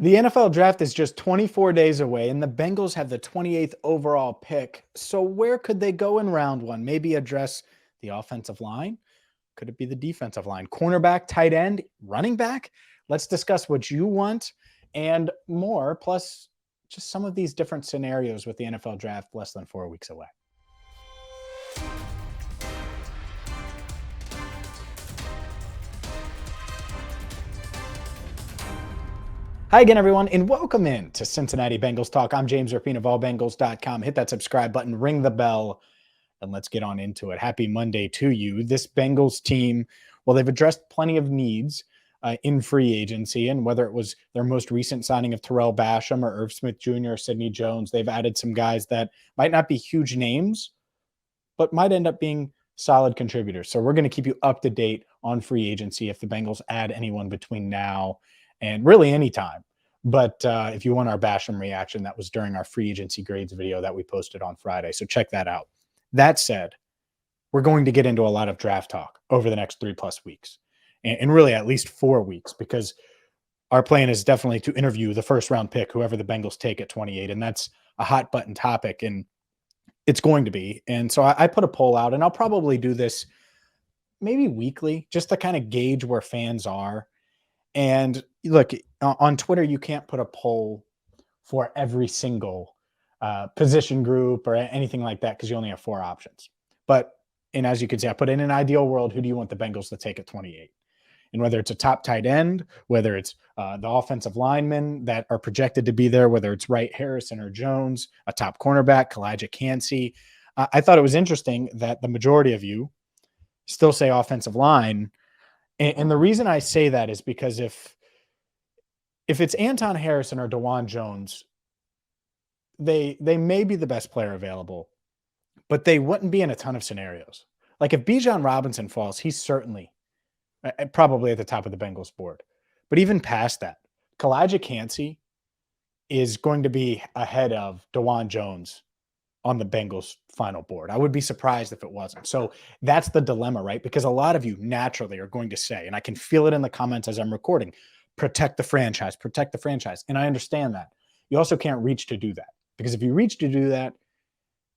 The NFL draft is just 24 days away, and the Bengals have the 28th overall pick. So, where could they go in round one? Maybe address the offensive line? Could it be the defensive line? Cornerback, tight end, running back? Let's discuss what you want and more, plus just some of these different scenarios with the NFL draft less than 4 weeks away. Hi again, everyone, and welcome in to Cincinnati Bengals Talk. I'm James Rapien of allbengals.com. Hit that subscribe button, ring the bell, and let's get on into it. Happy Monday to you. This Bengals team, well, they've addressed plenty of needs in free agency, and whether it was their most recent signing of Terrell Basham or Irv Smith Jr. or Sidney Jones, they've added some guys that might not be huge names, but might end up being solid contributors. So we're going to keep you up to date on free agency if the Bengals add anyone between now and really any time. But if you want our Basham reaction, that was during our free agency grades video that we posted on Friday. So check that out. That said, we're going to get into a lot of draft talk over the next 3+ weeks and really at least 4 weeks, because our plan is definitely to interview the first round pick, whoever the Bengals take at 28. And that's a hot button topic, and it's going to be. And so I put a poll out, and I'll probably do this maybe weekly just to kind of gauge where fans are. And look, on Twitter, you can't put a poll for every single position group or anything like that because you only have 4 options. And as you can see, I put in an ideal world, who do you want the Bengals to take at 28? And whether it's a top tight end, whether it's the offensive linemen that are projected to be there, whether it's Wright, Harrison, or Jones, a top cornerback, Calijah, Cancey. I thought it was interesting that the majority of you still say offensive line. And the reason I say that is because if it's Anton Harrison or Dawand Jones, they may be the best player available, but they wouldn't be in a ton of scenarios. Like if Bijan Robinson falls, he's certainly probably at the top of the Bengals board. But even past that, Calijah Cancey is going to be ahead of Dawand Jones on the Bengals final board. I would be surprised if it wasn't. So that's the dilemma, right? Because a lot of you naturally are going to say, and I can feel it in the comments as I'm recording, protect the franchise, protect the franchise. And I understand that. You also can't reach to do that, because if you reach to do that,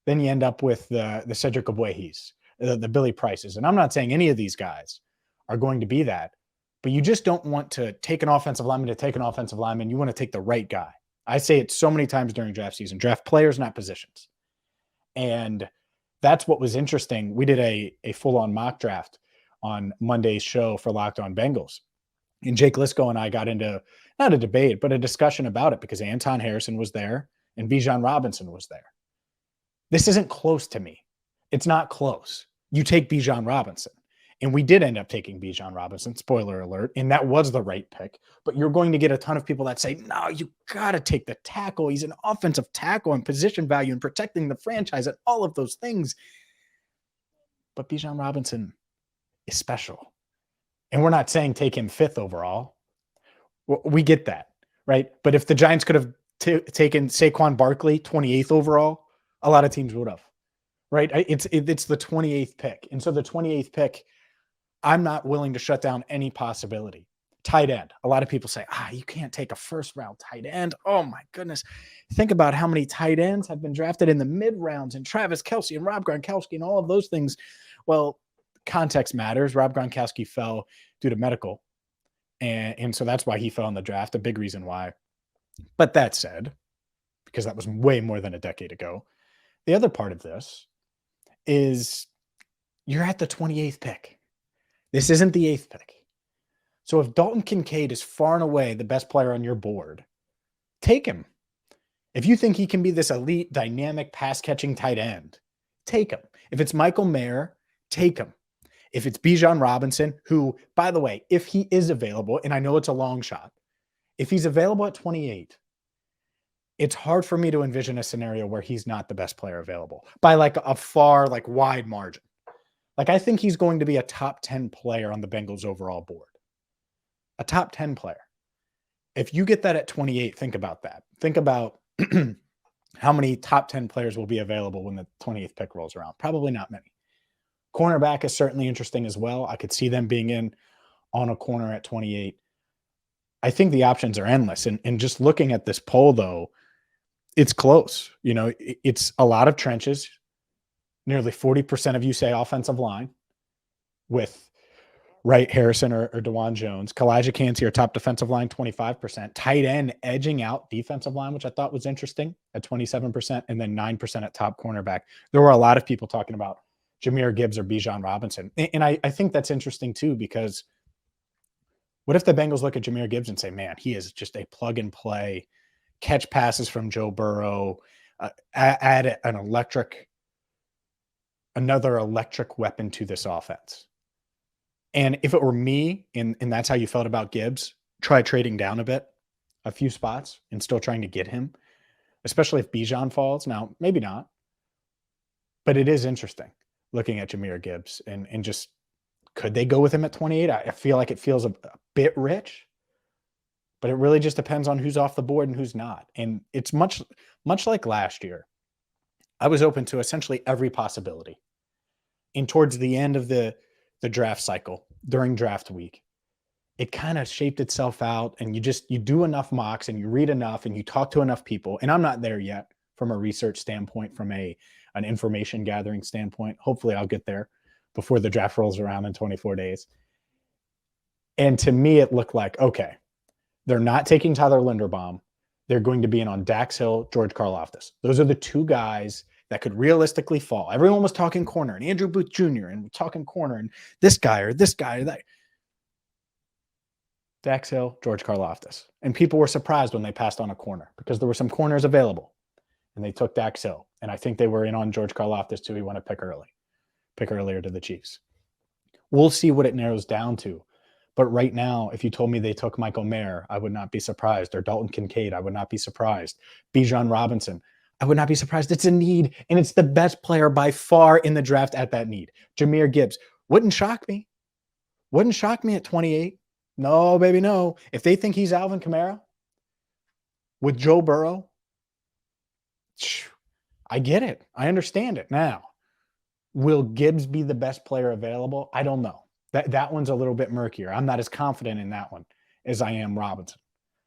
then you end up with the Cedric Ogbuehis, the Billy Prices. And I'm not saying any of these guys are going to be that, but you just don't want to take an offensive lineman to take an offensive lineman. You want to take the right guy. I say it so many times during draft season: draft players, not positions. And that's what was interesting. We did a full-on mock draft on Monday's show for Locked On Bengals. And Jake Lisco and I got into not a debate, but a discussion about it, because Anton Harrison was there and Bijan Robinson was there. This isn't close to me. It's not close. You take Bijan Robinson. And we did end up taking Bijan Robinson, spoiler alert, and that was the right pick. But you're going to get a ton of people that say, no, you got to take the tackle. He's an offensive tackle and position value and protecting the franchise and all of those things. But Bijan Robinson is special. And we're not saying take him 5th overall. We get that, right? But if the Giants could have taken Saquon Barkley 28th overall, a lot of teams would have, right? It's the 28th pick. And so the 28th pick, I'm not willing to shut down any possibility. Tight end. A lot of people say, you can't take a first-round tight end. Oh, my goodness. Think about how many tight ends have been drafted in the mid-rounds, and Travis Kelce and Rob Gronkowski and all of those things. Well, context matters. Rob Gronkowski fell due to medical, and so that's why he fell in the draft, a big reason why. But that said, because that was way more than a decade ago, the other part of this is you're at the 28th pick. This isn't the 8th pick. So if Dalton Kincaid is far and away the best player on your board, take him. If you think he can be this elite, dynamic, pass-catching tight end, take him. If it's Michael Mayer, take him. If it's Bijan Robinson, who, by the way, if he is available, and I know it's a long shot, if he's available at 28, it's hard for me to envision a scenario where he's not the best player available by like a far, like wide margin. Like, I think he's going to be a top 10 player on the Bengals overall board. A top 10 player. If you get that at 28, think about that. Think about how many top 10 players will be available when the 28th pick rolls around. Probably not many. Cornerback is certainly interesting as well. I could see them being in on a corner at 28. I think the options are endless. And just looking at this poll, though, it's close. You know, it's a lot of trenches. Nearly 40% of you say offensive line with Wright, Harrison, or Dawand Jones. Calijah, Cancey are top defensive line, 25%. Tight end edging out defensive line, which I thought was interesting, at 27%, and then 9% at top cornerback. There were a lot of people talking about Jahmyr Gibbs or Bijan Robinson. And I think that's interesting too, because what if the Bengals look at Jahmyr Gibbs and say, man, he is just a plug and play, catch passes from Joe Burrow, add another electric weapon to this offense. And if it were me, and that's how you felt about Gibbs, try trading down a few spots, and still trying to get him, especially if Bijan falls. Now, maybe not, but it is interesting looking at Jahmyr Gibbs and just, could they go with him at 28? I feel like it feels a bit rich, but it really just depends on who's off the board and who's not. And it's much like last year. I was open to essentially every possibility. And towards the end of the draft cycle, during draft week, it kind of shaped itself out, and you do enough mocks and you read enough and you talk to enough people. And I'm not there yet from a research standpoint, from an information gathering standpoint. Hopefully I'll get there before the draft rolls around in 24 days. And to me, it looked like, okay, they're not taking Tyler Linderbaum. They're going to be in on Dax Hill, George Karlaftis. Those are the two guys that could realistically fall. Everyone was talking corner, and Andrew Booth Jr., and talking corner, and this guy or that. Dax Hill, George Karlaftis. And people were surprised when they passed on a corner, because there were some corners available, and they took Dax Hill. And I think they were in on George Karlaftis too. He went to pick earlier to the Chiefs. We'll see what it narrows down to. But right now, if you told me they took Michael Mayer, I would not be surprised. Or Dalton Kincaid, I would not be surprised. Bijan Robinson, I would not be surprised. It's a need, and it's the best player by far in the draft at that need. Jahmyr Gibbs wouldn't shock me. Wouldn't shock me at 28. No, baby, no. If they think he's Alvin Kamara with Joe Burrow, I get it. I understand it. Now, will Gibbs be the best player available? I don't know. That one's a little bit murkier. I'm not as confident in that one as I am Robinson.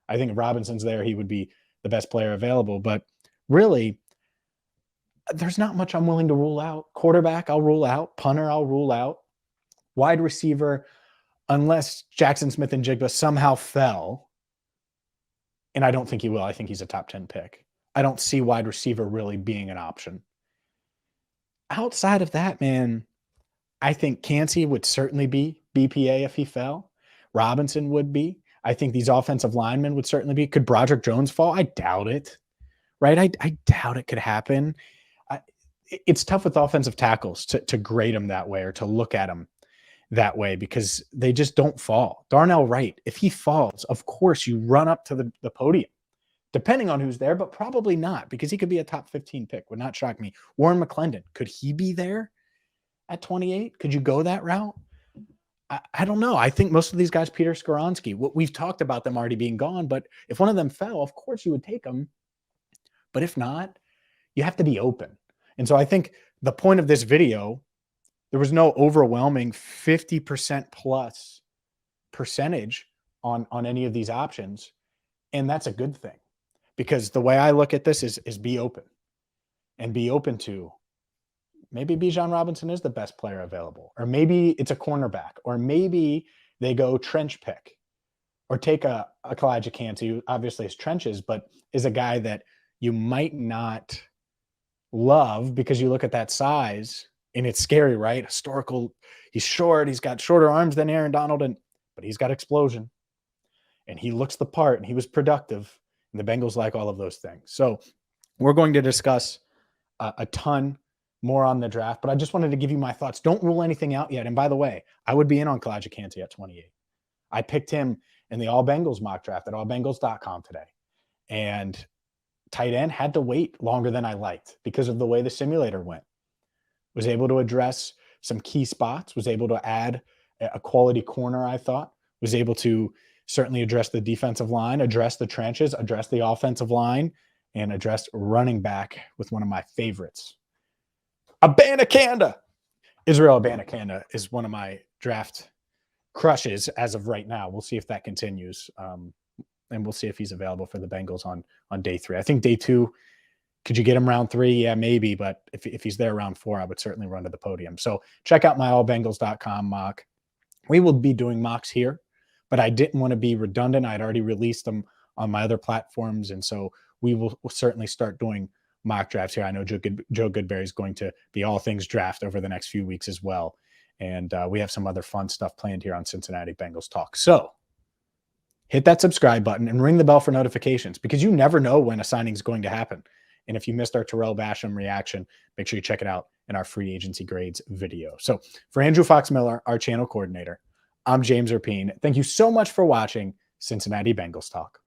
I think if Robinson's there, he would be the best player available. But really, there's not much I'm willing to rule out. Quarterback, I'll rule out. Punter, I'll rule out. Wide receiver, unless Jackson Smith-Njigba somehow fell, and I don't think he will. I think he's a top 10 pick. I don't see wide receiver really being an option. Outside of that, man, I think Cancey would certainly be BPA if he fell. Robinson would be. I think these offensive linemen would certainly be. Could Broderick Jones fall? I doubt it. Right? I doubt it could happen. It's tough with offensive tackles to grade them that way, or to look at them that way, because they just don't fall. Darnell Wright, if he falls, of course you run up to the podium, depending on who's there, but probably not, because he could be a top 15 pick. Would not shock me. Warren McClendon, could he be there at 28? Could you go that route? I don't know. I think most of these guys, Peter Skoronski, we've talked about them already being gone, but if one of them fell, of course you would take them. But if not, you have to be open. And so I think the point of this video, there was no overwhelming 50% plus percentage on any of these options. And that's a good thing, because the way I look at this is be open, and be open to maybe Bijan Robinson is the best player available, or maybe it's a cornerback, or maybe they go trench pick, or take a Calijah Cancey, who obviously is trenches, but is a guy that you might not love because you look at that size and it's scary, right? Historical, he's short, he's got shorter arms than Aaron Donald, but he's got explosion, and he looks the part, and he was productive, and the Bengals like all of those things. So we're going to discuss a ton more on the draft, but I just wanted to give you my thoughts. Don't rule anything out yet. And by the way, I would be in on Calijah Cancey at 28. I picked him in the All Bengals mock draft at allbengals.com today. And tight end had to wait longer than I liked because of the way the simulator went. Was able to address some key spots, was able to add a quality corner, I thought, was able to certainly address the defensive line, address the trenches, address the offensive line, and address running back with one of my favorites, Abanikanda. Israel Abanikanda is one of my draft crushes as of right now. We'll see if that continues. and we'll see if he's available for the Bengals on day 3. I think day 2, could you get him round 3? Yeah, maybe. But if he's there round 4, I would certainly run to the podium. So check out my allbengals.com mock. We will be doing mocks here, but I didn't want to be redundant. I'd already released them on my other platforms. And so we'll certainly start doing mock drafts here. I know Joe Goodberry is going to be all things draft over the next few weeks as well. And we have some other fun stuff planned here on Cincinnati Bengals Talk. So hit that subscribe button and ring the bell for notifications, because you never know when a signing is going to happen. And if you missed our Terrell Basham reaction, make sure you check it out in our free agency grades video. So for Andrew Fox-Miller, our channel coordinator, I'm James Rapien. Thank you so much for watching Cincinnati Bengals Talk.